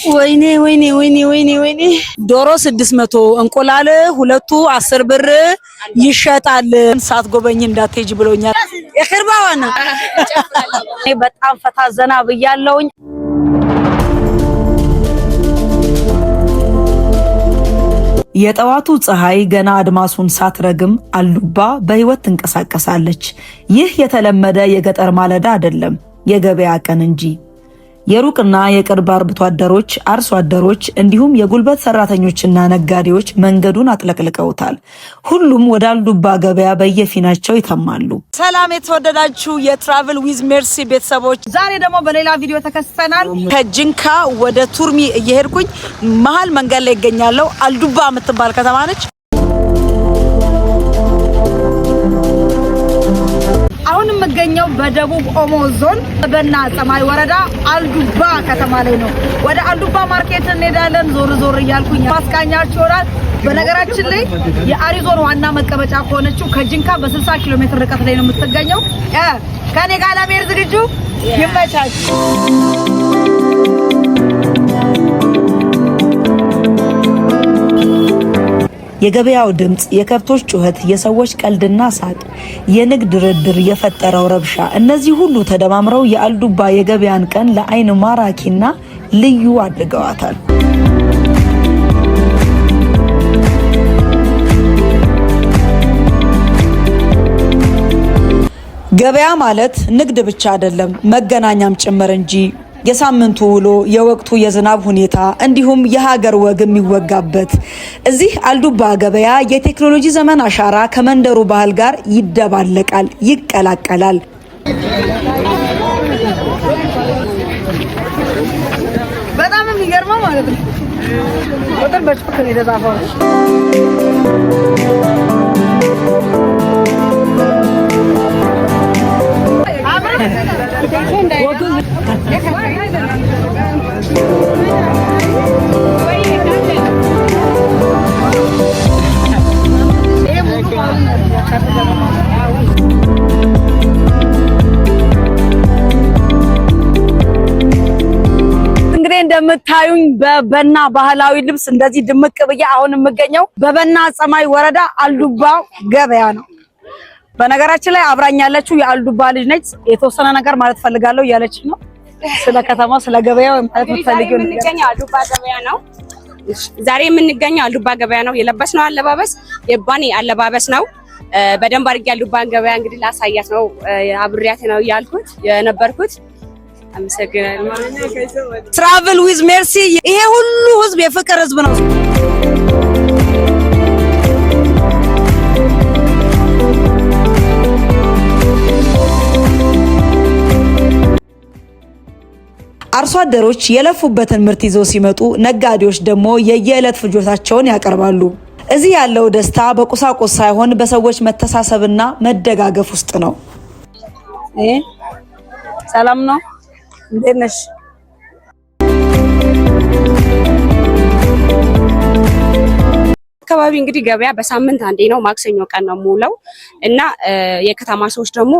ወይኔ ወይኔ ወይኔ ወይኔ ወይኔ ዶሮ 600 እንቁላል ሁለቱ 10 ብር ይሸጣል። ሳትጎበኝ እንዳትሄጂ ብሎኛል። እخرባዋና በጣም ፈታ ዘና ብያለሁኝ። የጠዋቱ ፀሐይ ገና አድማሱን ሳትረግም አልዱባ በህይወት ትንቀሳቀሳለች። ይህ የተለመደ የገጠር ማለዳ አይደለም፣ የገበያ ቀን እንጂ። የሩቅና የቅርብ አርብቶ አደሮች፣ አርሶ አደሮች እንዲሁም የጉልበት ሰራተኞችና ነጋዴዎች መንገዱን አጥለቅልቀውታል። ሁሉም ወደ አልዱባ ገበያ በየፊናቸው ይተማሉ። ሰላም የተወደዳችሁ የትራቭል ዊዝ ሜርሲ ቤተሰቦች፣ ዛሬ ደግሞ በሌላ ቪዲዮ ተከስተናል። ከጅንካ ወደ ቱርሚ እየሄድኩኝ መሃል መንገድ ላይ ይገኛለሁ። አልዱባ የምትባል ከተማ ነች። አሁን የምገኘው በደቡብ ኦሞ ዞን በበና ጸማይ ወረዳ አልዱባ ከተማ ላይ ነው። ወደ አልዱባ ማርኬት እንሄዳለን። ዞር ዞር እያልኩኝ ማስቃኛችሁ ይሆናል። በነገራችን ላይ የአሪዞን ዋና መቀመጫ ከሆነችው ከጅንካ በ60 ኪሎ ሜትር ርቀት ላይ ነው የምትገኘው። ከኔ ጋር ለመሄድ ዝግጁ? ይመቻችሁ። የገበያው ድምጽ፣ የከብቶች ጩኸት፣ የሰዎች ቀልድና ሳቅ፣ የንግድ ድርድር የፈጠረው ረብሻ፣ እነዚህ ሁሉ ተደማምረው የአልዱባ የገበያን ቀን ለአይን ማራኪና ልዩ አድርገዋታል። ገበያ ማለት ንግድ ብቻ አይደለም፣ መገናኛም ጭምር እንጂ። የሳምንቱ ውሎ፣ የወቅቱ የዝናብ ሁኔታ እንዲሁም የሀገር ወግ የሚወጋበት እዚህ አልዱባ ገበያ የቴክኖሎጂ ዘመን አሻራ ከመንደሩ ባህል ጋር ይደባለቃል፣ ይቀላቀላል። በጣም የሚገርመው ማለት ነው ወጣን በጭፍቅ ነው የተጻፈው። እንግዲህ እንደምታዩኝ በበና ባህላዊ ልብስ እንደዚህ ድምቅ ብዬ አሁን የምገኘው በበና ጸማይ ወረዳ አልዱባ ገበያ ነው። በነገራችን ላይ አብራኝ ያለችው የአልዱባ ልጅ ነች። የተወሰነ ነገር ማለት ፈልጋለሁ እያለች ነው። ስለ ከተማው ስለ ገበያው ማለት ፈልጋለሁ። የምንገኘው አልዱባ ገበያ ነው። ዛሬ የምንገኘው አልዱባ ገበያ ነው። የለበስነው አለባበስ የባኒ አለባበስ ነው። በደንብ አድርጌ አልዱባን ገበያ እንግዲህ ላሳያት ነው አብሬያት ነው ያልኩት የነበርኩት። አመሰግናለሁ። ትራቭል ዊዝ ሜርሲ። ይሄ ሁሉ ህዝብ የፍቅር ህዝብ ነው። አርሶ አደሮች የለፉበትን ምርት ይዘው ሲመጡ፣ ነጋዴዎች ደግሞ የየዕለት ፍጆታቸውን ያቀርባሉ። እዚህ ያለው ደስታ በቁሳቁስ ሳይሆን በሰዎች መተሳሰብና መደጋገፍ ውስጥ ነው። ሰላም ነው? እንዴት ነሽ? አካባቢ እንግዲህ ገበያ በሳምንት አንዴ ነው፣ ማክሰኞ ቀን ነው ሙለው እና የከተማ ሰዎች ደግሞ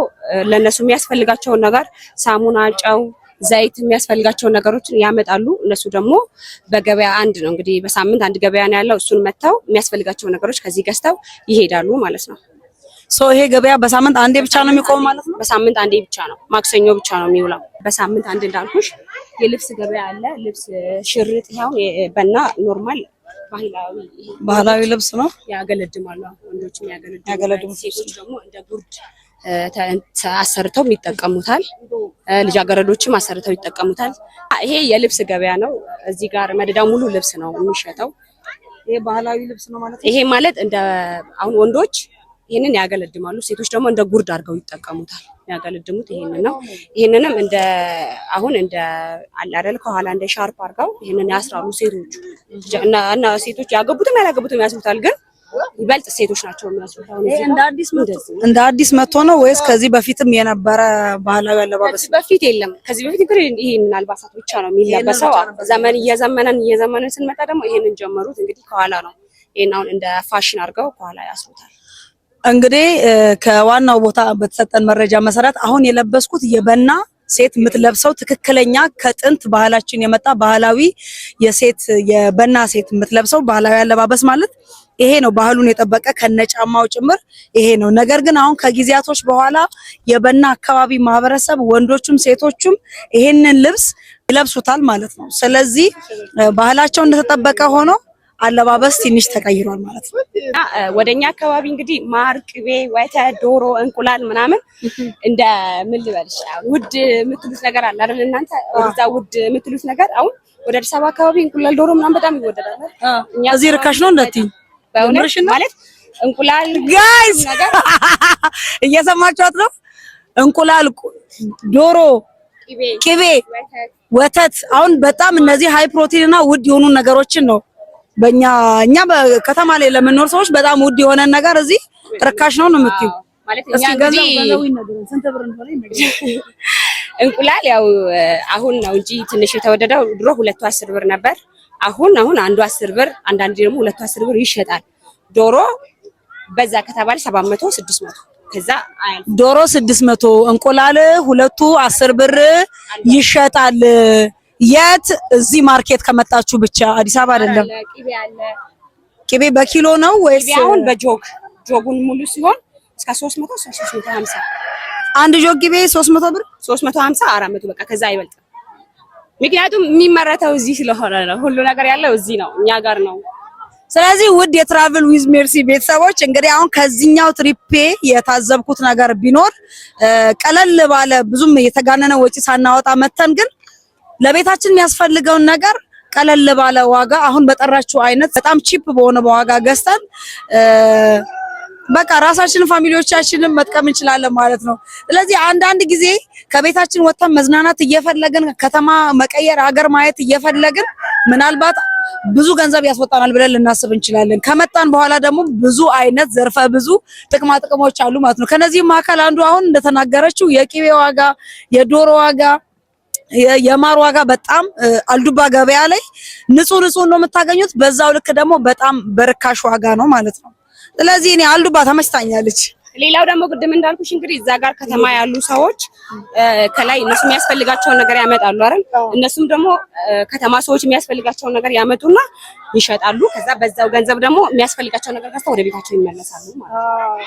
ለነሱ የሚያስፈልጋቸውን ነገር ሳሙና፣ ጨው፣ ዘይት የሚያስፈልጋቸውን ነገሮችን ያመጣሉ። እነሱ ደግሞ በገበያ አንድ ነው እንግዲህ በሳምንት አንድ ገበያ ነው ያለው። እሱን መተው የሚያስፈልጋቸውን ነገሮች ከዚህ ገዝተው ይሄዳሉ ማለት ነው። ይሄ ገበያ በሳምንት አንዴ ብቻ ነው የሚቆመው ማለት ነው? በሳምንት አንዴ ብቻ ነው፣ ማክሰኞ ብቻ ነው የሚውለው። በሳምንት አንድ እንዳልኩሽ የልብስ ገበያ አለ። ልብስ ሽርጥ ያው በና ኖርማል ባህላዊ ልብስ ነው ያገለድማሉ። ወንዶችም ያገለድሙ፣ ሴቶች ደግሞ እንደ ጉርድ አሰርተው ይጠቀሙታል። ልጃገረዶችም አሰርተው ይጠቀሙታል። ይሄ የልብስ ገበያ ነው። እዚህ ጋር መደዳው ሙሉ ልብስ ነው የሚሸጠው። ይሄ ባህላዊ ልብስ ነው ማለት ነው። ይሄ ማለት እንደ አሁን ወንዶች ይሄንን ያገለድማሉ፣ ሴቶች ደግሞ እንደ ጉርድ አድርገው ይጠቀሙታል። ያገለድሙት ይሄንን ነው። ይሄንንም እንደ አሁን እንደ አለ አይደል ከኋላ እንደ ሻርፕ አድርገው ይሄንን ያስራሉ ሴቶቹ እና ሴቶች ያገቡትም ያላገቡትም ያስሩታል። ግን ይበልጥ ሴቶች ናቸው የሚያስሩት። አሁን እዚህ እንደ አዲስ መጥቶ ነው ወይስ ከዚህ በፊትም የነበረ ባህላዊ አለባበስ? በፊት የለም። ከዚህ በፊት ግን ይሄንን አልባሳት ብቻ ነው የሚለበሰው። ዘመን እየዘመነን ስንመጣ ደግሞ ይሄንን ጀመሩት። እንግዲህ ከኋላ ነው ይሄን አሁን እንደ ፋሽን አድርገው ከኋላ ያስሩታል። እንግዲህ ከዋናው ቦታ በተሰጠን መረጃ መሰረት አሁን የለበስኩት የበና ሴት የምትለብሰው ትክክለኛ ከጥንት ባህላችን የመጣ ባህላዊ የሴት የበና ሴት የምትለብሰው ባህላዊ አለባበስ ማለት ይሄ ነው። ባህሉን የጠበቀ ከነጫማው ጭምር ይሄ ነው። ነገር ግን አሁን ከጊዜያቶች በኋላ የበና አካባቢ ማህበረሰብ ወንዶቹም ሴቶቹም ይሄንን ልብስ ይለብሱታል ማለት ነው። ስለዚህ ባህላቸው እንደተጠበቀ ሆኖ አለባበስ ትንሽ ተቀይሯል ማለት ነው። ወደኛ አካባቢ እንግዲህ ማር፣ ቅቤ፣ ወተት፣ ዶሮ፣ እንቁላል ምናምን እንደ ምን ልበልሽ ውድ የምትሉት ነገር አለ አይደል? እናንተ እዛ ውድ የምትሉት ነገር አሁን ወደ አዲስ አበባ አካባቢ እንቁላል፣ ዶሮ ምናምን በጣም ይወደዳል። እኛ እዚህ ርካሽ ነው እንደትይ ማለት እንቁላል ጋይስ እየሰማችኋት ነው። እንቁላል፣ ዶሮ፣ ቅቤ፣ ወተት አሁን በጣም እነዚህ ሃይ ፕሮቲን እና ውድ የሆኑ ነገሮችን ነው እኛ በከተማ ላይ ለምንኖር ሰዎች በጣም ውድ የሆነ ነገር እዚህ ርካሽ ነው የምትዩ ማለት እኛ እንግዲህ እንቁላል ያው አሁን ነው እንጂ ትንሽ የተወደደው ድሮ 210 ብር ነበር። አሁን አንዱ 10 ብር አንዳንዴ ደግሞ 210 ብር ይሸጣል። ዶሮ በዛ ከተባለ 700 600 ከዛ ዶሮ 600 እንቁላል ሁለቱ 10 ብር ይሸጣል። የት እዚህ ማርኬት ከመጣችሁ ብቻ አዲስ አበባ አይደለም። ቅቤ በኪሎ ነው ወይስ አሁን ጆጉን ሙሉ ሲሆን እስከ 300 350 አንድ ጆግ ቅቤ 300 ብር 350 400 በቃ ከዛ አይበልጥም። ምክንያቱም የሚመረተው እዚህ ስለሆነ ነው። ሁሉ ነገር ያለው እዚህ ነው፣ እኛ ጋር ነው። ስለዚህ ውድ የትራቭል ዊዝ ሜርሲ ቤተሰቦች እንግዲህ አሁን ከዚህኛው ትሪፔ የታዘብኩት ነገር ቢኖር ቀለል ባለ ብዙም የተጋነነ ወጪ ሳናወጣ መተን ግን ለቤታችን የሚያስፈልገውን ነገር ቀለል ባለ ዋጋ አሁን በጠራችሁ አይነት በጣም ቺፕ በሆነ ዋጋ ገዝተን በቃ ራሳችንን ፋሚሊዎቻችንን መጥቀም እንችላለን ማለት ነው። ስለዚህ አንዳንድ ጊዜ ከቤታችን ወጥተን መዝናናት እየፈለግን ከተማ መቀየር ሀገር ማየት እየፈለግን ምናልባት ብዙ ገንዘብ ያስወጣናል ብለን ልናስብ እንችላለን። ከመጣን በኋላ ደግሞ ብዙ አይነት ዘርፈ ብዙ ጥቅማ ጥቅሞች አሉ ማለት ነው። ከነዚህም መካከል አንዱ አሁን እንደተናገረችው የቅቤ ዋጋ፣ የዶሮ ዋጋ፣ የማር ዋጋ በጣም አልዱባ ገበያ ላይ ንጹህ ነው የምታገኙት። በዛው ልክ ደግሞ በጣም በርካሽ ዋጋ ነው ማለት ነው። ስለዚህ እኔ አልዱባ ተመችታኛለች። ሌላው ደግሞ ቅድም እንዳልኩሽ እንግዲህ እዛ ጋር ከተማ ያሉ ሰዎች ከላይ እነሱ የሚያስፈልጋቸውን ነገር ያመጣሉ አይደል? እነሱም ደግሞ ከተማ ሰዎች የሚያስፈልጋቸውን ነገር ያመጡና ይሸጣሉ። ከዛ በዛው ገንዘብ ደግሞ የሚያስፈልጋቸውን ነገር ገዝተው ወደ ቤታቸው ይመለሳሉ ማለት ነው።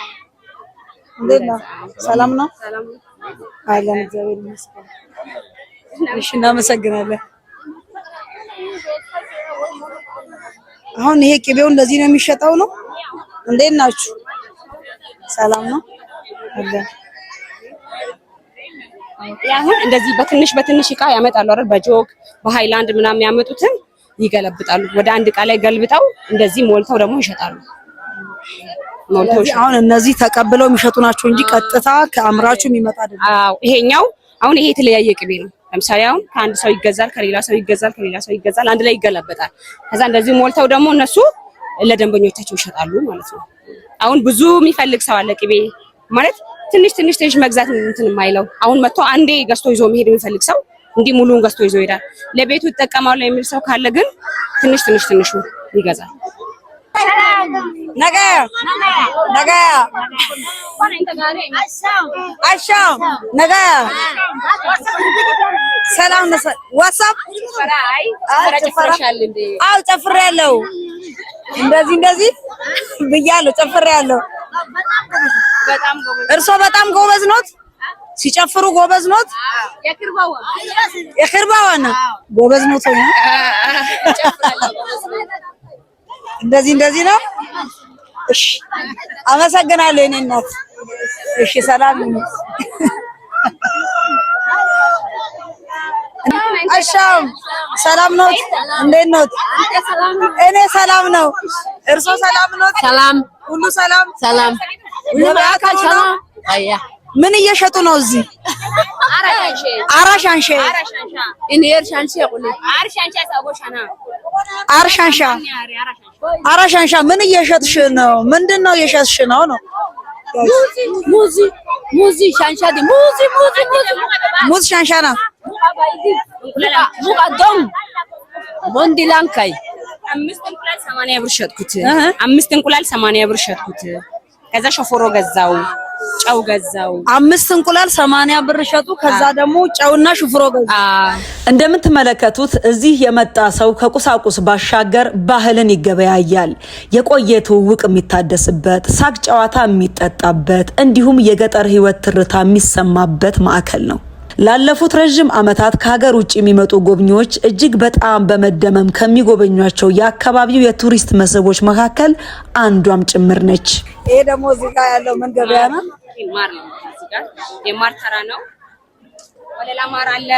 እንዴት ነው? ሰላም ነው? ሰላም አለን፣ እግዚአብሔር ይመስገን። እሺ እናመሰግናለን። አሁን ይሄ ቅቤው እንደዚህ ነው የሚሸጠው ነው? እንዴት ናችሁ? ሰላም ነው አለ። አሁን እንደዚህ በትንሽ እቃ ያመጣሉ አይደል? በጆግ በሃይላንድ ምናምን ያመጡትን ይገለብጣሉ። ወደ አንድ እቃ ላይ ገልብጠው እንደዚህ ሞልተው ደግሞ ይሸጣሉ። አሁን እነዚህ ተቀብለው የሚሸጡ ናቸው እንጂ ቀጥታ ከአምራቹ የሚመጣ አይደለም። አዎ ይሄኛው አሁን ይሄ የተለያየ ቅቤ ነው። ለምሳሌ አሁን ከአንድ ሰው ይገዛል፣ ከሌላ ሰው ይገዛል፣ አንድ ላይ ይገለበጣል። ከዛ እንደዚህ ሞልተው ደግሞ እነሱ ለደንበኞቻቸው ይሸጣሉ ማለት ነው። አሁን ብዙ የሚፈልግ ሰው አለ። ቅቤ ማለት ትንሽ መግዛት እንትን የማይለው አሁን መጥቶ አንዴ ገዝቶ ይዞ መሄድ የሚፈልግ ሰው እንዲህ ሙሉን ገዝቶ ይዞ ይሄዳል። ለቤቱ ይጠቀማሉ የሚል ሰው ካለ ግን ትንሹ ይገዛል። ነገ ሰላም ነው። ዋትስአፕ አው ጨፍሬያለሁ። እንደዚህ ብያለሁ፣ ጨፍሬያለሁ። እርሶ በጣም ጎበዝ ኖት፣ ሲጨፍሩ ጎበዝ ኖት። የክርባዋን ጎበዝ ኖት። እንደዚህ ነው። እሺ አመሰግናለሁ የኔ እናት። እሺ ሰላም ነው። አሻም ሰላም ነው። እንዴት ነው? እኔ ሰላም ነው። እርሶ ሰላም ነው? ሰላም ሁሉ ሰላም ሰላም። አያ ምን እየሸጡ ነው እዚህ? አራሻንሼ አራሻንሻ ምን እየሸጥሽ ነው? ምንድነው እየሸጥሽ ነው? ሙዚ ሻንሻ ሙዚ ሻንሻና ሙቃዶም ቦንዲላንካይ 5 እንቁላል 80 ብር ሸጥኩት። 5 እንቁላል 80 ብር ሸጥኩት። ከዛ ሾፎሮ ገዛው ጨው ገዛው። 5 እንቁላል 80 ብር ሸጡ። ከዛ ደግሞ ጨውና ሽፍሮ ገዙ። እንደምትመለከቱት እዚህ የመጣ ሰው ከቁሳቁስ ባሻገር ባህልን ይገበያያል። የቆየ ትውውቅ የሚታደስበት፣ ሳቅ ጨዋታ የሚጠጣበት እንዲሁም የገጠር ህይወት ትርታ የሚሰማበት ማዕከል ነው። ላለፉት ረጅም ዓመታት ከሀገር ውጭ የሚመጡ ጎብኚዎች እጅግ በጣም በመደመም ከሚጎበኟቸው የአካባቢው የቱሪስት መስህቦች መካከል አንዷም ጭምር ነች። ይሄ ደግሞ እዚህ ጋር ያለው ምን ገበያ ነው? ማር ነው። እዚህ ጋር የማር ተራ ነው። ወለላ ማር አለ፣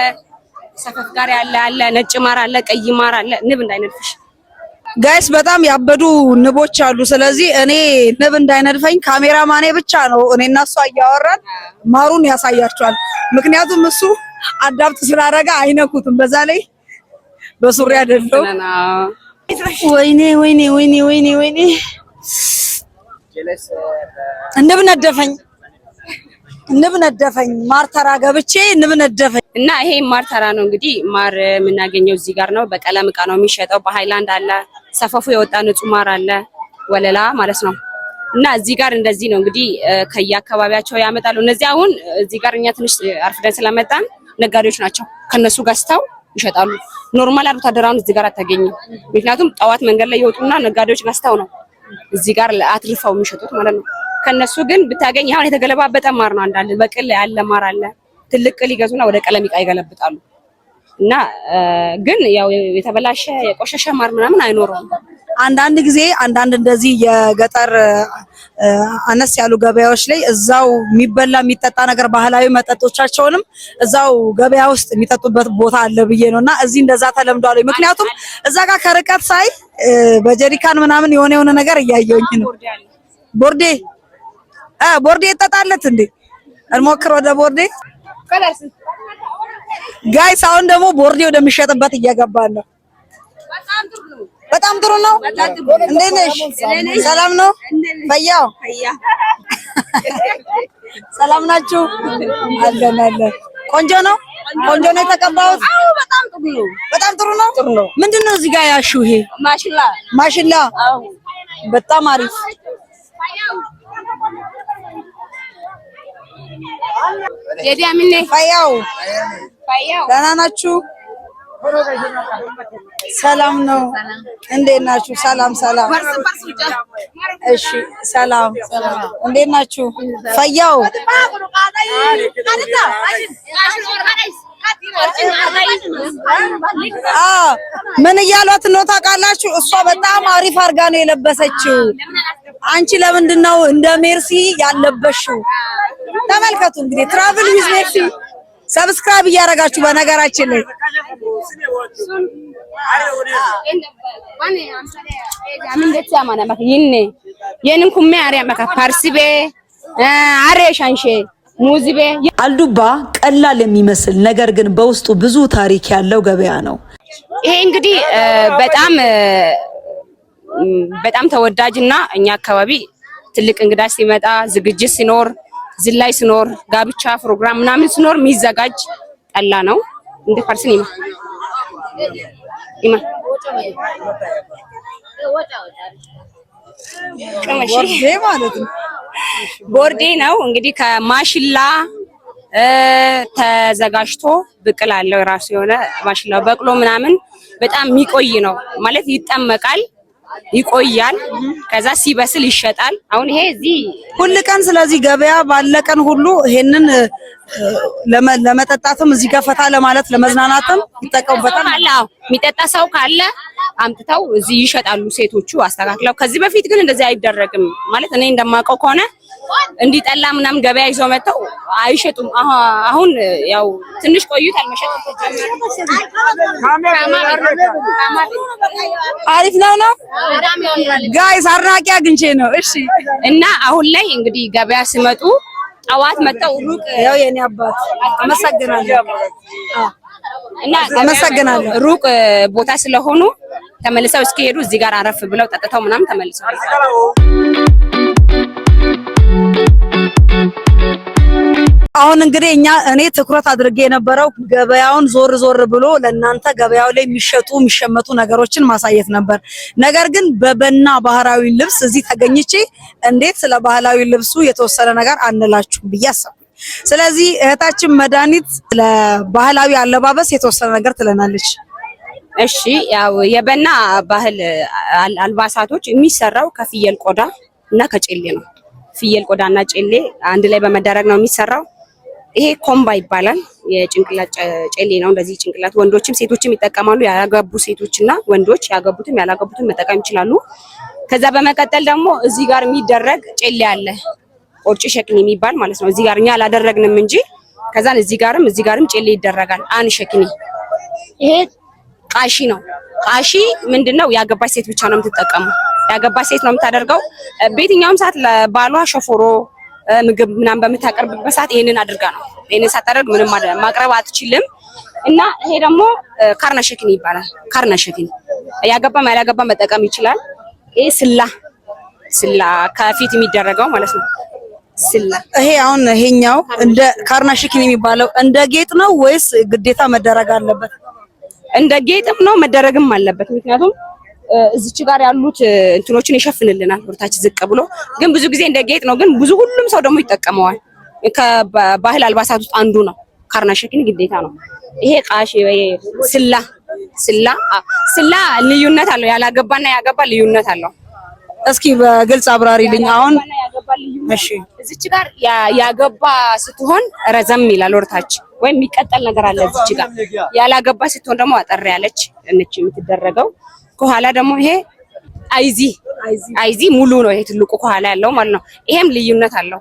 ሰፈፍ ጋር አለ፣ ነጭ ማር አለ፣ ቀይ ማር አለ። ንብ እንዳይነድፍሽ ጋይስ፣ በጣም ያበዱ ንቦች አሉ። ስለዚህ እኔ ንብ እንዳይነድፈኝ ካሜራማኔ ብቻ ነው እኔና እሷ እያወራን ማሩን ያሳያቸዋል። ምክንያቱም እሱ አዳፕት ስላደረገ አይነኩትም። በዛ ላይ በሱሪ አይደለም። ወይኔ ወይኔ ወይኔ ወይኔ ወይኔ ንብ ነደፈኝ። ማር ተራ ገብቼ ንብ ነደፈኝ እና ይሄ ማር ተራ ነው። እንግዲህ ማር የምናገኘው እዚህ ጋር ነው። በቀለም እቃ ነው የሚሸጠው። በሃይላንድ አለ፣ ሰፈፉ የወጣ ንጹህ ማር አለ፣ ወለላ ማለት ነው። እና እዚህ ጋር እንደዚህ ነው እንግዲህ ከየአካባቢያቸው ያመጣሉ። እነዚህ አሁን እዚህ ጋር እኛ ትንሽ አርፍደን ስለመጣን ነጋዴዎች ናቸው። ከነሱ ገዝተው ይሸጣሉ። ኖርማል አርብቶ አደራውን እዚህ ጋር አታገኝም። ምክንያቱም ጠዋት መንገድ ላይ ይወጡና ነጋዴዎች ገዝተው ነው እዚህ ጋር አትርፈው የሚሸጡት ማለት ነው። ከነሱ ግን ብታገኝ አሁን የተገለባበጠ ማር ነው። አንዳንድ በቅል ያለ ማር አለ። ትልቅ ቅል ይገዙና ወደ ቀለም እቃ ይገለብጣሉ። እና ግን ያው የተበላሸ የቆሸሸ ማር ምናምን አይኖረውም። አንዳንድ ጊዜ አንዳንድ እንደዚህ የገጠር አነስ ያሉ ገበያዎች ላይ እዛው የሚበላ የሚጠጣ ነገር ባህላዊ መጠጦቻቸውንም እዛው ገበያ ውስጥ የሚጠጡበት ቦታ አለ ብዬ ነውና እዚህ እንደዛ ተለምዷል። ምክንያቱም እዛ ጋር ከርቀት ሳይ በጀሪካን ምናምን የሆነ ነገር እያየሁኝ ነው። ቦርዴ ይጠጣለት እንዴ? እንሞክር ወደ ቦርዴ ጋይስ። አሁን ደግሞ ቦርዴ ወደሚሸጥበት እየገባን ነው። በጣም ጥሩ ነው። እንዴት ነሽ? ሰላም ነው? ፈያው ሰላም ናችሁ? አለን። ቆንጆ ነው የተቀባሁት። አዎ በጣም ጥሩ ነው። በጣም ጥሩ ነው። ምንድነው እዚህ ጋር ያልሽው? ይሄ ማሽላ። አዎ በጣም አሪፍ። የዲያምኔ ፈያው ደህና ናችሁ? ሰላም ነው። እንዴት ናችሁ? ሰላም። እሺ ሰላም። እንዴት ናችሁ? ፈያው ምን እያሏት ነው ታውቃላችሁ? እሷ በጣም አሪፍ አድርጋ ነው የለበሰችው። አንቺ ለምንድን ነው እንደ ሜርሲ ያለበሽው? ተመልከቱ እንግዲህ ትራቭል ዊዝ ሜርሲ ሰብስክራይብ እያደረጋችሁ በነገራችን ላይ አልዱባ ቀላል የሚመስል ነገር ግን በውስጡ ብዙ ታሪክ ያለው ገበያ ነው። ይሄ እንግዲህ በጣም ተወዳጅና እኛ አካባቢ ትልቅ እንግዳ ሲመጣ፣ ዝግጅት ሲኖር፣ ዝላይ ሲኖር፣ ጋብቻ ፕሮግራም ምናምን ሲኖር የሚዘጋጅ ጠላ ነው። እንደ ፋርስን ይማ ቦርዴ ነው እንግዲህ ከማሽላ ተዘጋጅቶ ብቅል አለው ራሱ የሆነ ማሽላው በቅሎ ምናምን በጣም የሚቆይ ነው ማለት ይጠመቃል፣ ይቆያል፣ ከዛ ሲበስል ይሸጣል። አሁን ይሄ እዚህ ሁሉ ቀን ስለዚህ ገበያ ባለቀን ሁሉ ይሄንን ለመጠጣትም እዚህ ገፈታ ለማለት ለመዝናናትም ይጠቀሙበታል። አዎ የሚጠጣ ሰው ካለ አምጥተው እዚህ ይሸጣሉ ሴቶቹ አስተካክለው። ከዚህ በፊት ግን እንደዚህ አይደረግም ማለት እኔ እንደማውቀው ከሆነ እንዲጠላ ምናምን ገበያ ይዞ መጥተው አይሸጡም። አሁን ያው ትንሽ ቆይቷል መሸጥ አሪፍ ነው ጋይስ፣ አድናቂ አግኝቼ ነው። እሺ እና አሁን ላይ እንግዲህ ገበያ ሲመጡ ጠዋት መጥተው ሩቅ ያው የኔ አባት አመሰግናለሁ እና አመሰግናለሁ ሩቅ ቦታ ስለሆኑ ተመልሰው እስኪሄዱ እዚህ ጋር አረፍ ብለው ጠጥተው ምናምን ተመልሰው አሁን እንግዲህ እኔ ትኩረት አድርጌ የነበረው ገበያውን ዞር ብሎ ለእናንተ ገበያው ላይ የሚሸመቱ ነገሮችን ማሳየት ነበር። ነገር ግን በበና ባህላዊ ልብስ እዚህ ተገኝቼ እንዴት ስለ ባህላዊ ልብሱ የተወሰነ ነገር አንላችሁ ብዬ አሰብኩ። ስለዚህ እህታችን መድኃኒት ለባህላዊ አለባበስ የተወሰነ ነገር ትለናለች። እሺ ያው የበና ባህል አልባሳቶች የሚሰራው ከፍየል ቆዳ እና ከጨሌ ነው። ፍየል ቆዳና ጨሌ አንድ ላይ በመደረግ ነው የሚሰራው። ይሄ ኮምባ ይባላል። የጭንቅላት ጨሌ ነው። እንደዚህ ጭንቅላት ወንዶችም ሴቶችም ይጠቀማሉ። ያገቡ ሴቶችና ወንዶች ያገቡትም ያላገቡትም መጠቀም ይችላሉ። ከዛ በመቀጠል ደግሞ እዚህ ጋር የሚደረግ ጨሌ አለ። ቆርጭ ሸክኒ የሚባል ማለት ነው። እዚህ ጋር እኛ አላደረግንም እንጂ ከዛን እዚህ ጋርም ጨሌ ይደረጋል። አን ሸክኒ ይሄ ቃሺ ነው። ቃሺ ምንድነው? ያገባች ሴት ብቻ ነው የምትጠቀመው። ያገባች ሴት ነው የምታደርገው። በየትኛውም ሰዓት ለባሏ ሸፎሮ ምግብ ምናምን በምታቀርብበት ሰዓት ይሄንን አድርጋ ነው። ይሄንን ሳታደርግ ምንም ማቅረብ አትችልም። እና ይሄ ደግሞ ካርና ሸክኒ ይባላል። ካርና ሸክኒ ያገባም ያላገባ መጠቀም ይችላል። ይሄ ስላ ከፊት የሚደረገው ማለት ነው። ስላ ይሄ አሁን ይሄኛው እንደ ካርና ሸክኒ የሚባለው እንደ ጌጥ ነው ወይስ ግዴታ መደረግ አለበት? እንደ ጌጥም ነው መደረግም አለበት። ምክንያቱም እዚች ጋር ያሉት እንትኖችን ይሸፍንልናል ወርታች ዝቅ ብሎ። ግን ብዙ ጊዜ እንደ ጌጥ ነው። ግን ሁሉም ሰው ደግሞ ይጠቀመዋል። ከባህል አልባሳት ውስጥ አንዱ ነው። ካርና ሸክኒ ግዴታ ነው። ይሄ ቃሽ ስላ ልዩነት አለው። ያላገባና ያገባ ልዩነት አለው። እስኪ በግልጽ አብራሪልኝ። አሁን እሺ እዚች ጋር ያገባ ስትሆን ረዘም ይላል ወርታች ወይም የሚቀጠል ነገር አለ እዚች ጋር። ያላገባ ስትሆን ደግሞ አጠር ያለች ነች የምትደረገው። ከኋላ ደግሞ ይሄ አይዚ ሙሉ ነው። ይሄ ትልቁ ከኋላ ያለው ማለት ነው። ይሄም ልዩነት አለው።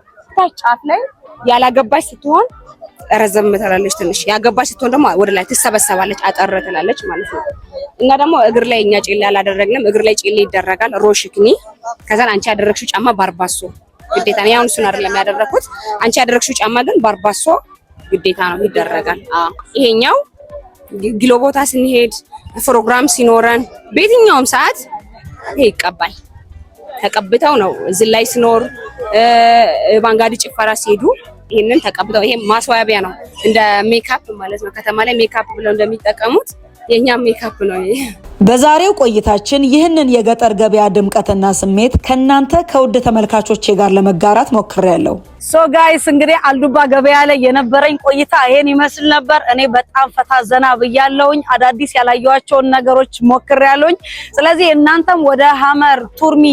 ጫፍ ላይ ያላገባች ስትሆን ረዘም ትላለች ትንሽ፣ ያገባች ስትሆን ደግሞ ወደ ላይ ትሰበሰባለች አጠር ትላለች ማለት ነው። እና ደግሞ እግር ላይ እኛ ጨሌ አላደረግንም። እግር ላይ ጨሌ ይደረጋል ሮሽክኒ። ከዛን አንቺ ያደረግሽው ጫማ ባርባሶ ግዴታ ነው። ያውን እሱን አይደለም ያደረኩት። አንቺ ያደረግሽው ጫማ ግን ባርባሶ ግዴታ ነው ይደረጋል። ይሄኛው ጊሎ ቦታ ስንሄድ ፕሮግራም ሲኖረን በየትኛውም ሰዓት ይሄ ይቀባል። ተቀብተው ነው እዚህ ላይ ሲኖር ባንጋዲ ጭፈራ ሲሄዱ ይሄንን ተቀብተው። ይሄ ማስዋቢያ ነው እንደ ሜካፕ ማለት ነው። ከተማ ላይ ሜካፕ ብለው እንደሚጠቀሙት የኛ ሜካፕ ነው። በዛሬው ቆይታችን ይህንን የገጠር ገበያ ድምቀትና ስሜት ከናንተ ከውድ ተመልካቾቼ ጋር ለመጋራት ሞክሬያለሁ። ሶ ጋይስ እንግዲህ አልዱባ ገበያ ላይ የነበረኝ ቆይታ ይሄን ይመስል ነበር። እኔ በጣም ፈታ ዘና ብያለሁኝ። አዳዲስ ያላየኋቸውን ነገሮች ሞክሬያለሁኝ። ስለዚህ እናንተም ወደ ሐመር ቱርሚ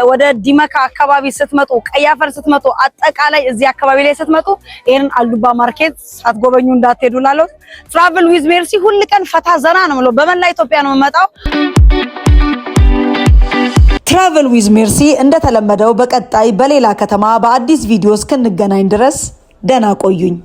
ወደ ዲመካ አካባቢ ስትመጡ፣ ቀያፈር ስትመጡ፣ አጠቃላይ እዚህ አካባቢ ላይ ስትመጡ ይሄንን አልዱባ ማርኬት ሳትጎበኙ እንዳትሄዱ ላለው ትራቨል ዊዝ ሜርሲ ሁሉ ቀን ፈታ ዘና ነው ማለት በመላ ኢትዮጵያ ነው የምመጣው። ትራቨል ዊዝ ሜርሲ እንደተለመደው በቀጣይ በሌላ ከተማ በአዲስ ቪዲዮ እስክንገናኝ ድረስ ደህና ቆዩኝ።